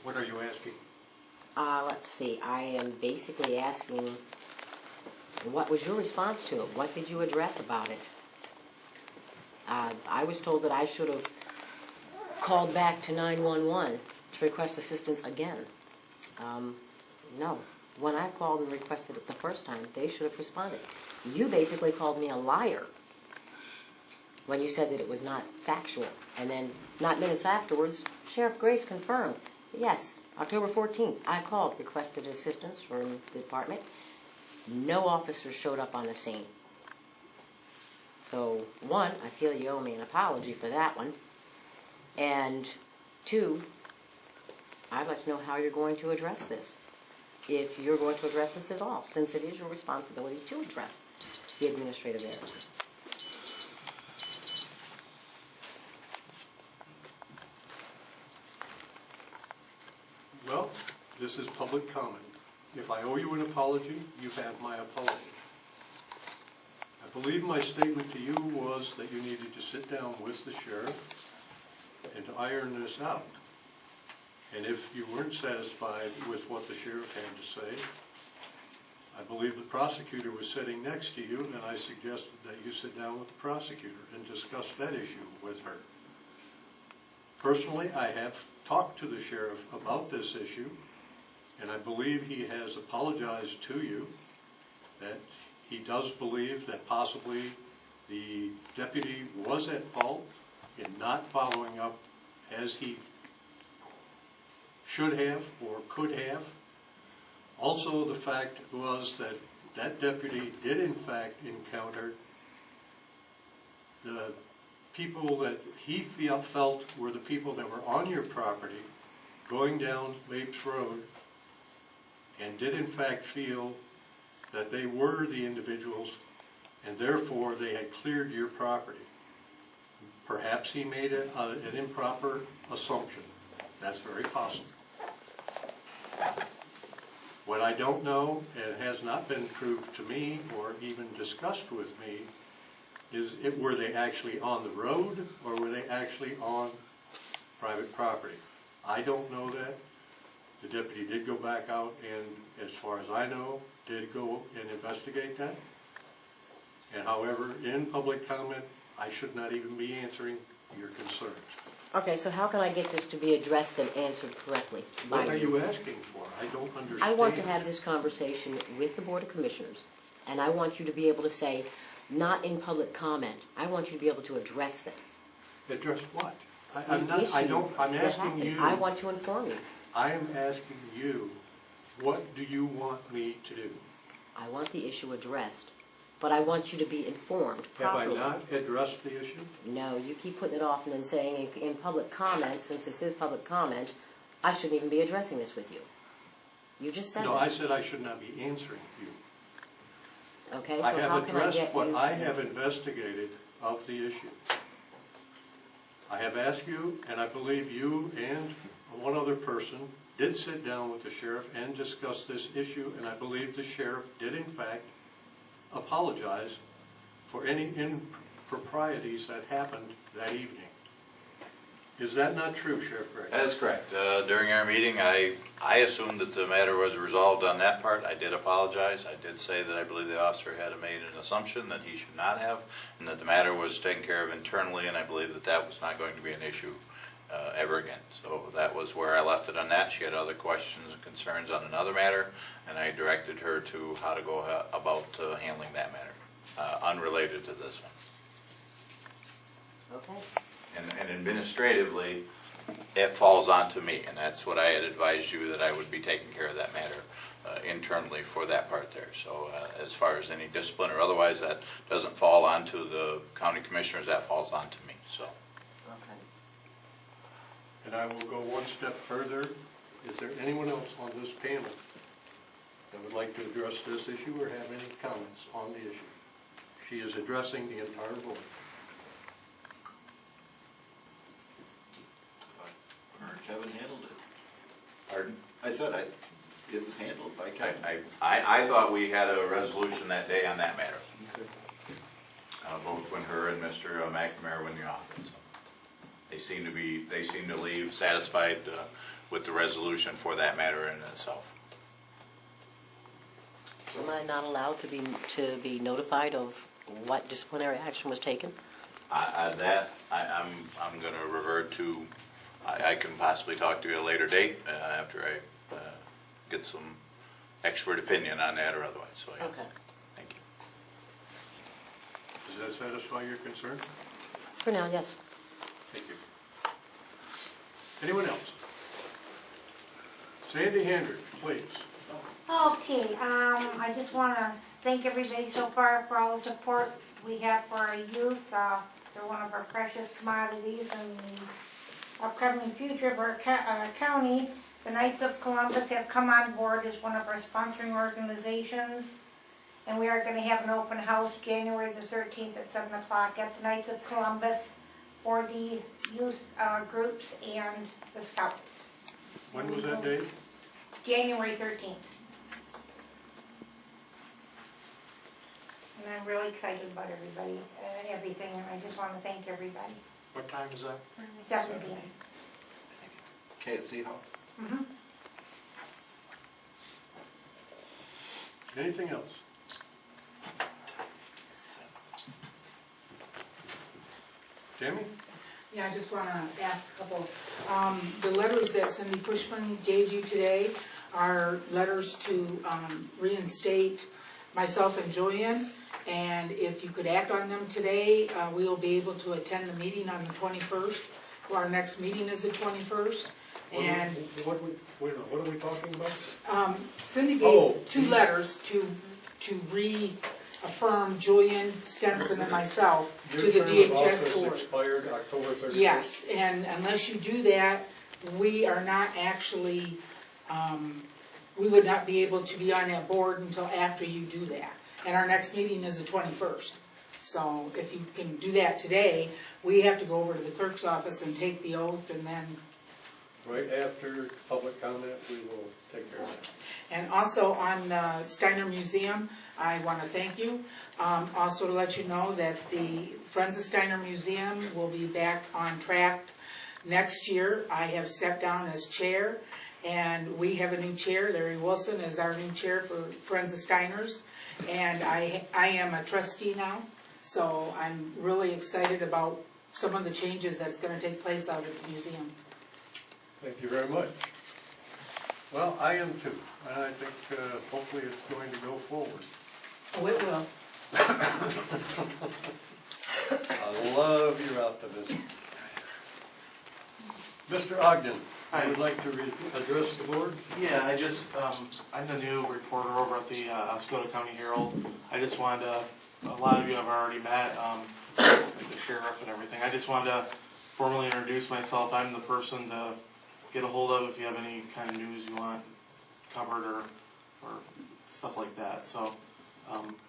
What are you asking? Let's see. I am basically asking, what was your response to it? What did you address about it? I was told that I should have called back to 911 to request assistance again. No. When I called and requested it the first time, they should have responded. You basically called me a liar when you said that it was not factual. And then, not minutes afterwards, Sheriff Grace confirmed, yes, October 14th, I called, requested assistance from the department. No officers showed up on the scene. So, one, I feel you owe me an apology for that one. And two, I'd like to know how you're going to address this. If you're going to address this at all, since it is your responsibility to address the administrative errors. Well, this is public comment. If I owe you an apology, you have my apology. I believe my statement to you was that you needed to sit down with the sheriff and to iron this out. And if you weren't satisfied with what the sheriff had to say, I believe the prosecutor was sitting next to you, and I suggested that you sit down with the prosecutor and discuss that issue with her. Personally, I have talked to the sheriff about this issue, and I believe he has apologized to you, that he does believe that possibly the deputy was at fault in not following up as he should have or could have. Also, the fact was that that deputy did in fact encounter the people that he felt were the people that were on your property going down Mapes Road, and did in fact feel that they were the individuals and therefore they had cleared your property. Perhaps he made an improper assumption. That's very possible. What I don't know, and has not been proved to me or even discussed with me, is were they actually on the road or were they actually on private property? I don't know that. The deputy did go back out and, as far as I know, did go and investigate that. And however, in public comment, I should not even be answering your concerns. Okay, so how can I get this to be addressed and answered correctly? What are you asking for? I don't understand. I want to have this conversation with the Board of Commissioners, and I want you to be able to say, not in public comment, I want you to be able to address this. Address what? I'm asking you. I want to inform you. I am asking you, what do you want me to do? I want the issue addressed, but I want you to be informed properly. Have I not addressed the issue? No, you keep putting it off and then saying in public comment, since this is public comment, I shouldn't even be addressing this with you. You just said that. No, I said I should not be answering you. Okay, so I have how can I addressed get what you? I have investigated of the issue. I have asked you, and I believe you and one other person did sit down with the sheriff and discuss this issue, and I believe the sheriff did in fact apologize for any improprieties that happened that evening. Is that not true, Sheriff Gregg? That is correct. During our meeting, I assumed that the matter was resolved on that part. I did apologize. I did say that I believe the officer had made an assumption that he should not have, and that the matter was taken care of internally, and I believe that that was not going to be an issue ever again. So that was where I left it on that. She had other questions and concerns on another matter, and I directed her to how to go about handling that matter, unrelated to this one. Okay. And administratively, it falls onto me, and that's what I had advised you, that I would be taking care of that matter internally for that part there. So as far as any discipline or otherwise, that doesn't fall onto the county commissioners, that falls onto me. So. Okay. And I will go one step further. Is there anyone else on this panel that would like to address this issue or have any comments on the issue? She is addressing the entire board. Kevin handled it. Pardon? I said it was handled by Kevin. I thought we had a resolution that day on that matter. Both when her and Mr. McNamara were in the office. They seem to leave satisfied with the resolution for that matter in itself. Am I not allowed to be notified of what disciplinary action was taken? I'm going to revert to, I can possibly talk to you at a later date after I get some expert opinion on that or otherwise. So yes. Okay. Thank you. Does that satisfy your concern? For now, yes. Thank you. Anyone else? Sandy Hendricks, please. Okay, I just want to thank everybody so far for all the support we have for our youth. They're one of our precious commodities in the upcoming future of our county. The Knights of Columbus have come on board as one of our sponsoring organizations, and we are going to have an open house January the 13th at 7 o'clock at the Knights of Columbus for the youth groups and the scouts. When was that date? January 13th. And I'm really excited about everything, and I just want to thank everybody. What time is that? 7 p.m. Okay, at City Hall. Mm-hmm. Anything else? Jamie? Yeah, I just want to ask a couple. The letters that Cindy Pushman gave you today are letters to reinstate myself and Julian. And if you could act on them today, we will be able to attend the meeting on the 21st. Our next meeting is the 21st. And What are we talking about? Cindy gave two letters to reaffirm Julian Stenson and myself to the DHS board. Expired October 31st. Yes, and unless you do that, we are not actually, we would not be able to be on that board until after you do that. And our next meeting is the 21st. So if you can do that today, we have to go over to the clerk's office and take the oath, and then... Right after public comment, we will take care of that. And also on the Steiner Museum, I want to thank you. Also to let you know that the Friends of Steiner Museum will be back on track next year. I have stepped down as chair, and we have a new chair. Larry Wilson is our new chair for Friends of Steiners, and I am a trustee now. So I'm really excited about some of the changes that's going to take place out at the museum. Thank you very much. Well, I am too, and I think hopefully it's going to go forward. Oh, it will. I love your optimism. Mr. Ogden, I would like to address the board. Yeah, I'm the new reporter over at the Oscoda County Herald. I just wanted to, a lot of you have already met, like the sheriff and everything. I just wanted to formally introduce myself. I'm the person to get a hold of if you have any kind of news you want covered or stuff like that. So,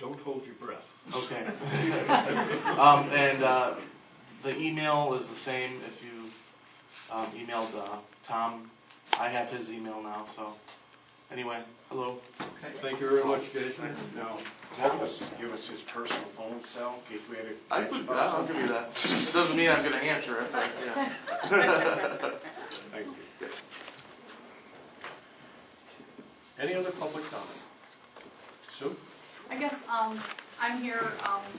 Don't hold your breath. okay. And the email is the same if you emailed Tom. I have his email now, so anyway, hello. Thank you very much, Jason. Now, Tom was give us his personal phone cell in case we had a... I'll give you that. It doesn't mean I'm going to answer it, but yeah. Thank you. Any other public comment? Sue? I guess I'm here,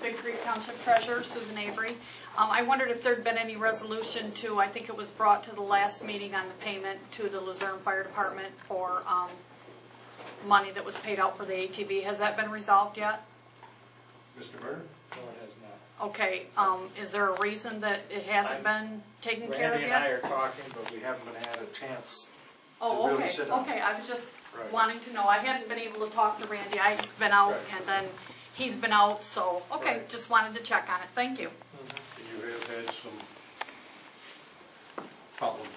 Big Creek Township Treasurer, Susan Avery. I wondered if there'd been any resolution to, I think it was brought to the last meeting on the payment to the Luzerne Fire Department for money that was paid out for the ATV. Has that been resolved yet? Mr. Byrne? No, it has not. Okay, is there a reason that it hasn't been taken care of Randy and I yet? are talking, but we haven't had a chance Oh, to really okay, sit down. okay, I was just Right. wanting to know. I hadn't been able to talk to Randy. I've been out Right. and then he's been out, so, okay, Right. just wanted to check on it. Thank you. You have had some problems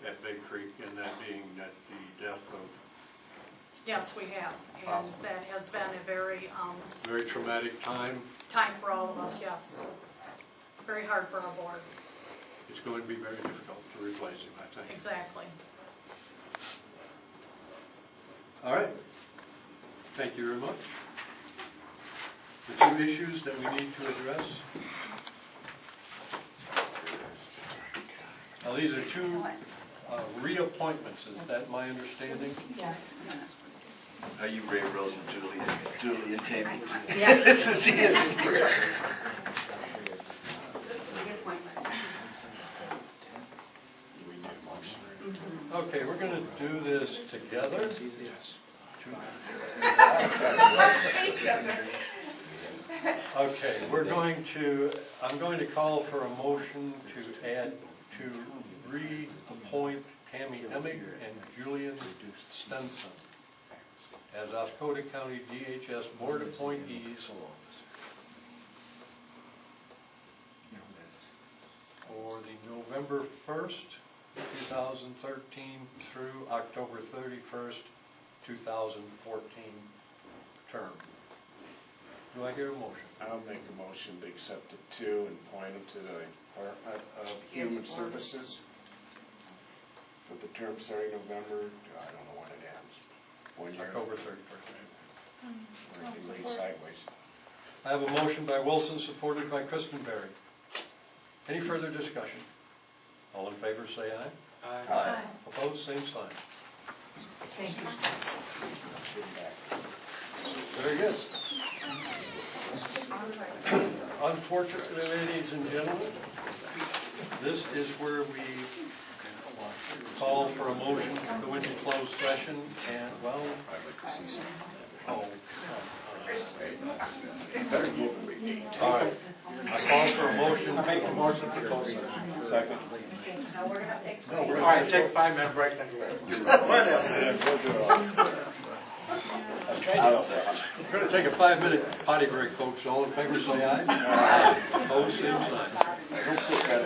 at Big Creek, and that being that the death of Yes, we have, and that has been a very, very traumatic time. time for all of us, yes. Very hard for our board, It's going to be very difficult to replace him, I think. exactly. All right. Thank you very much. The two issues that we need to address. Now, these are two reappointments, is that my understanding? Yes. Are you Ray Rose and Julie and Tammy? Yeah. This is easy. This is the appointment. Okay, we're gonna do this together. Okay, I'm going to call for a motion to reappoint Tammy Emig and Julian Stenson as Oscoda County DHS Board appointees for the November 1st, 2013 through October 31st, 2014 term. Do I hear a motion? I'll make the motion to accept the two and point them to the Department of Human Services for the term starting November, I don't know when it ends. 1 year. October 31st. Or it can read sideways. I have a motion by Wilson, supported by Christenberry. Any further discussion? All in favor say aye. Aye. Opposed, same sign. Thank you. Very good. Unfortunately, ladies and gentlemen, this is where we call for a motion to go into closed session and, well, oh, all right. I call for a motion, make a motion for closed session. Second. Now we're gonna take. No, we're All right, take a 5-minute break, then go ahead. We're going to take a 5-minute potty break, folks. All in favor say aye. Aye. Opposed, same sign.